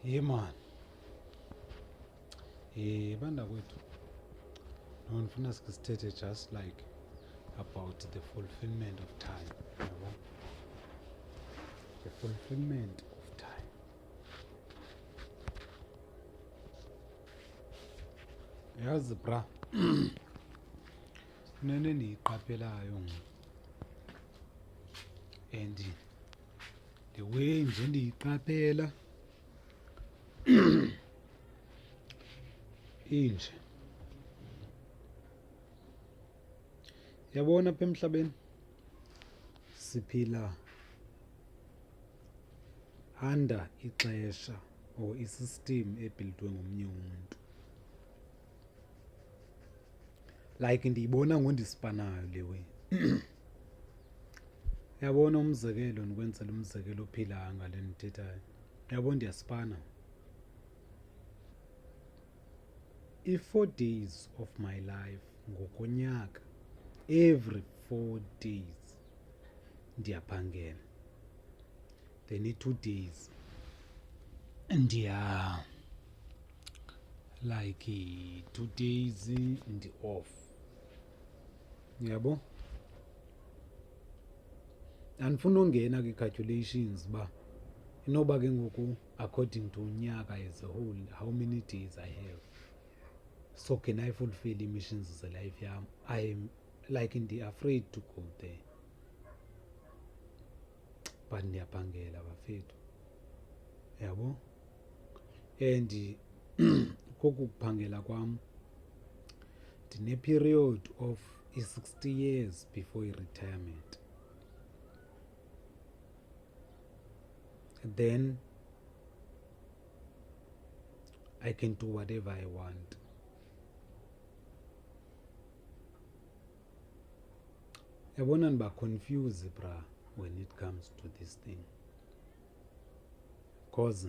Hey man, banda kwethu ngifuna sithethe just like about the fulfillment of time, yabo? The fulfillment of time. Yazi bra, kunento endiyiqaphelayo and the way nje ndiyiqaphela inje. Yabona apha emhlabeni siphila under ixesha or isystem ebuildwe ngomnye umuntu. Like ndiyibona ngondisipanayo le way. Yabona umzekelo, ndikwenzela umzekelo ophilayo ngale ndithethayo. Yabona ndiyasipana. I-4 days of my life ngokonyaka, every 4 days ndiyaphangela. Then i-2 days like 2 days ndi-off. Yabo? Andifuna ungena kwi-calculations uba inoba ke ngoku according to unyaka as a whole how many days I have. So can I fulfill missions ze-life yam? I'm like ndi-afraid to go there. But ndiyaphangela bafethu. Yabo? And koku kuphangela kwam ndine-period of 60 years before i-retirement. Then I can do whatever I want. Yabona ndiba confused bra when it comes to this thing. Cause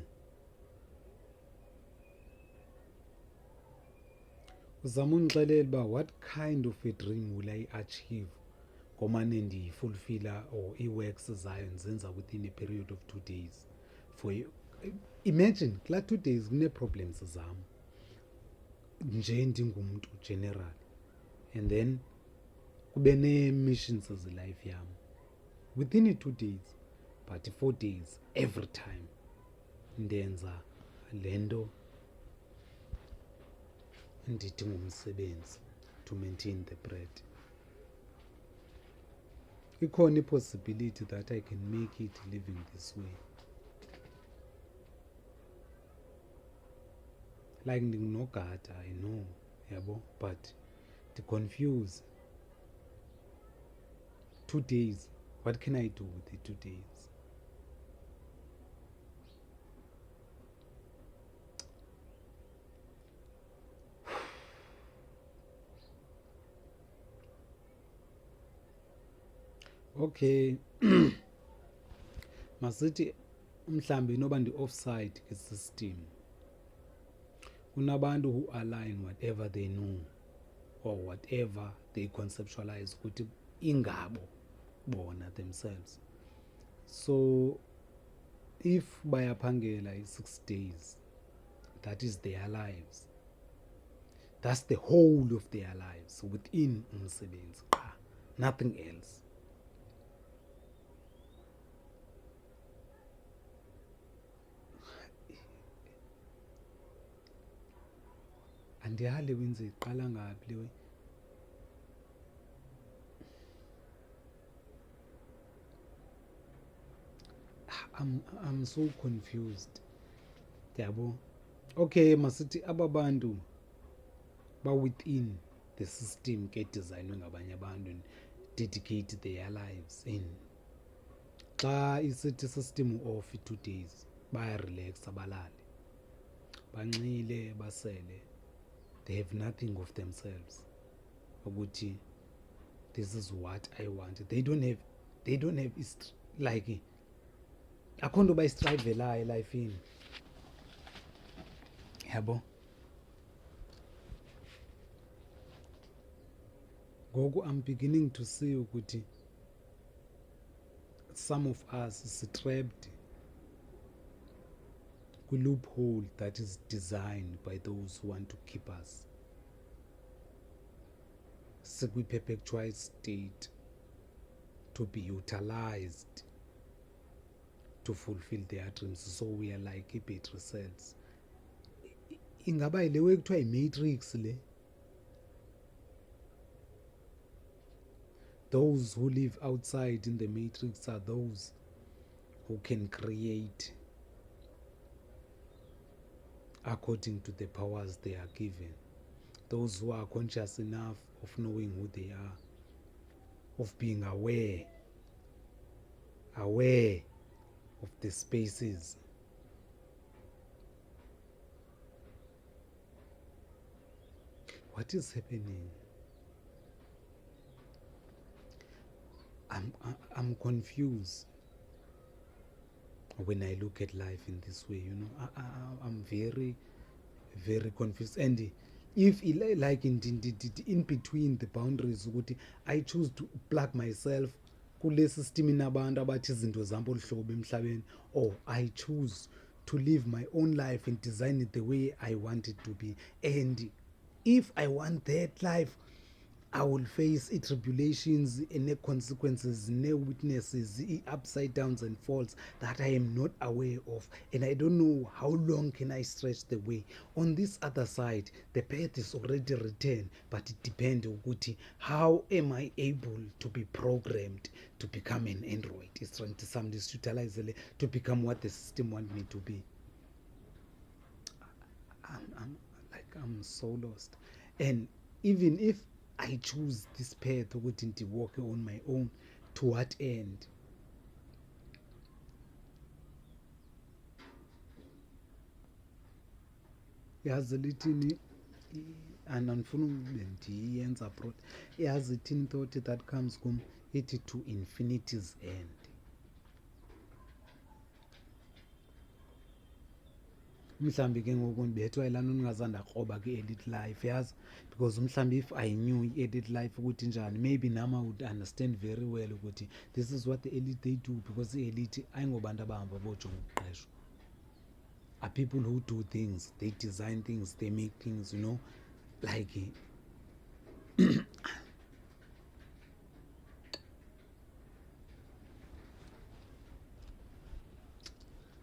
uzama undixelela uba what kind of a dream will I achieve ngomane ndiyifulfilla or ii-works zayo ndizenza within a period of 2 days. For you, imagine kulaa 2 days kunee-problems zam nje ndingumntu general, and then kube nee-missions ze-life yam within i-2 days, but 4 days every time ndenza le nto ndithi ngumsebenzi to maintain the bread. Ikhona i-possibility that I can make it living this way. Like ndingunogada, I know, yabo, but ndi-confuse. 2 days, what can I do with the 2 days? Okay. Masithi mhlambi noba ndi-offside kwi-system. Kunabantu who align whatever they know or whatever they conceptualize ukuthi ingabo bona themselves. So if bayaphangela i-6 days, that is their lives. That's the whole of their lives within umsebenzi qha, nothing else. Andiyazi wenze iqala ngaphi le. I'm so confused. Yabo? Okay, masithi aba bantu ba within the system ke designwe ngabanye abantu and dedicate their lives in. Xa isithi system off 2 days, baya relax abalale. Banxile basele. They have nothing of themselves. Ukuthi this is what I want. They don't have like akho nto bayistrayivelayo elifini. Yabo? Ngoku I'm beginning to see ukuthi some of us is trapped loophole that is designed by those who want to keep us sekwi-perpetual state to be utilized to fulfill their dreams. So we are like i-battery cells. Ingaba ile ekuthiwa yi-matrix le. Those who live outside in the matrix are those who can create according to the powers they are given. Those who are conscious enough of knowing who they are, of being aware of the spaces. What is happening? I'm confused when I look at life in this way. I'm very, very confused. And if like in between the boundaries ukuthi I choose to plug myself kule system inabantu abathi izinto zam olu hlobo emhlabeni, or I choose to live my own life and design it the way I want it to be. And if I want that life, I will face tribulations, consequences, witnesses, upside downs and falls that I am not aware of, and I don't know how long can I stretch the way. On this other side, the path is already written, but it depends on how am I able to be programmed to become an android. It's trying to utilize to become what the system wants me to be. I'm so lost. And even if I choose this path ukuthi walk on my own, to what end? Yazi lithini, and andifuna ube ndiyenza abroad. Yazi ithini thought that comes kum, ithi to infinity's end. Mhlambi ke ngoku ndibethwa yilaa nto ndingazandakroba kwi-edit life, yazi, because mhlambi if I knew i-edit life ukuthi njani, maybe nam I would understand very well ukuthi this is what the elite they do, because i-elite ayingobantu abahamba bojonga ukuqeshwa, are people who do things, they design things, they make things, like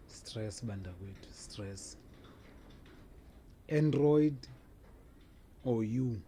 stress bandakwethu, stress. Android or you?